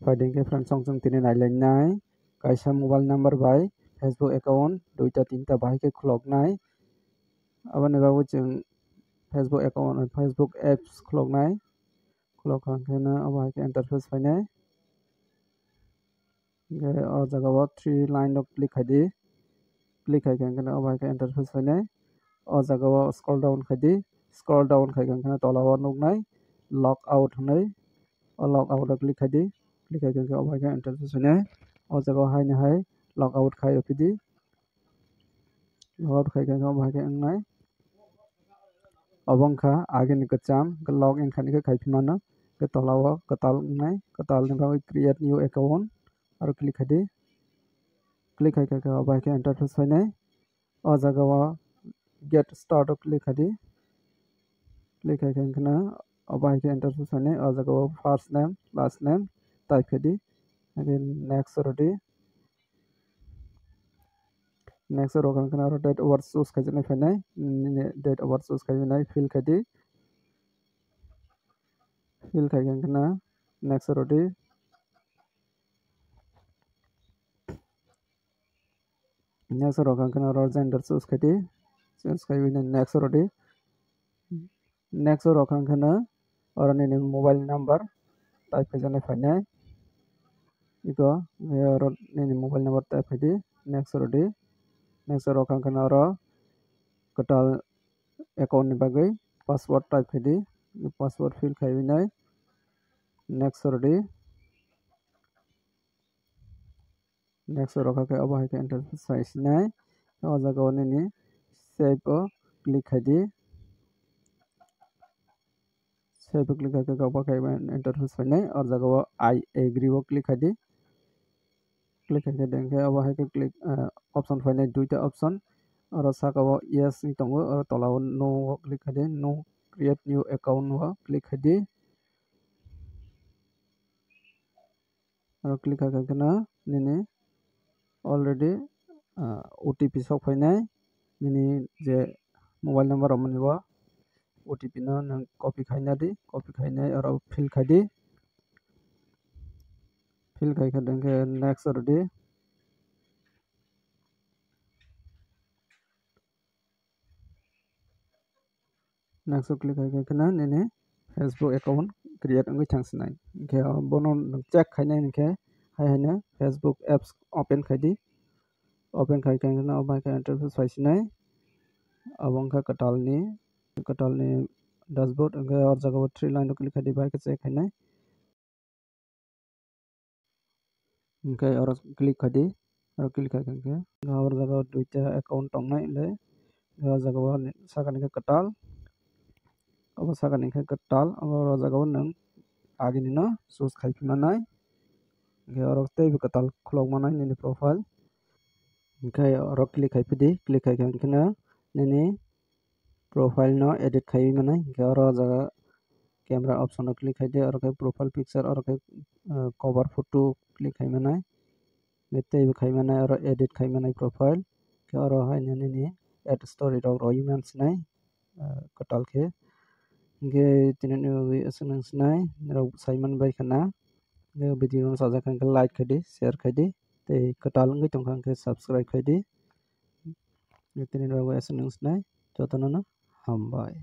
Finding ke friend song tini nailai nai kaisa mobile number by Facebook account 2-3 bahai ke khulok nai aboni babu chung Facebook account Facebook apps khulok nai khulok khana abahai ke interface fainai ge o jaga o 3 line of click khadi click khai khana abahai ke interface fainai o jaga o scroll down khai khana tola o nugnai log out hanai o log out click khadi click khai khana abahai ke interface fainai o jaga hai na hai log out khai opidi log out khai khana abahai ke ngai abongkha age ni kacham ke log in khani ke khaipimano ke tolao katal ngai katal ni bagai create new account aro click khadi click khai khana abahai ke interface fainai o jaga o get start click khadi click khai khana abahai ke interface fainai o jaga o first name last name type khadi again next rodi next ro khana aro date over choose khai fainai date over choose khai fill khadi fill khai khana next rodi next ro khana ro gender choose khadi choose khai next rodi next ro khana aro ni mobile number type khai fainai iko aro ni mobile number type khadi next rodi next ro khana aro katal account ni bagai password type khadi password fill khai nai next rodi next ro khake abahai ke interface size nai o jaga ni save o click khadi save click khai abahai interface fainai o jaga o I agree o click khadi click khai dengke abahai ke click option fainai duita option aro saka o yes ni tongo aro tola o no o click khadi no create new account o click khadi aro click khai kana nini already OTP sok fainai nini je mobile number amani o OTP no nang copy khaina di copy khainai aro fill khadi fill khai dengke next rodi next click khai kana nini Facebook account create ngui changsnai ke bono check khainai ke hai na Facebook apps open khadi open khai kana abahai ke interface faisinai abongkha katalni dashboard ke or jaga 3 line click khadi bahai ke check khainai ke aro click khadi aro click khai ke or jaga duita account tongnai le or jaga sakani ke katal abo sakani ke katal abo jaga nang agini no choose khai manai ke aro tei katal khulok manai nini profile ke aro click khai pidi click khai kana nini profile no edit khai manai ke aro jaga camera option no click khai de aro ke profile picture aro ke cover photo click khai manai tei khai manai aro edit khai manai profile ke aro hai nini add story rok roi mansinai katal ke ge tinani asang snai rok saiman bai kana ge video no sajak ke like khadi share khadi tei katal ngai tongkha ke subscribe khadi ge tinani asang snai jotono no hambai।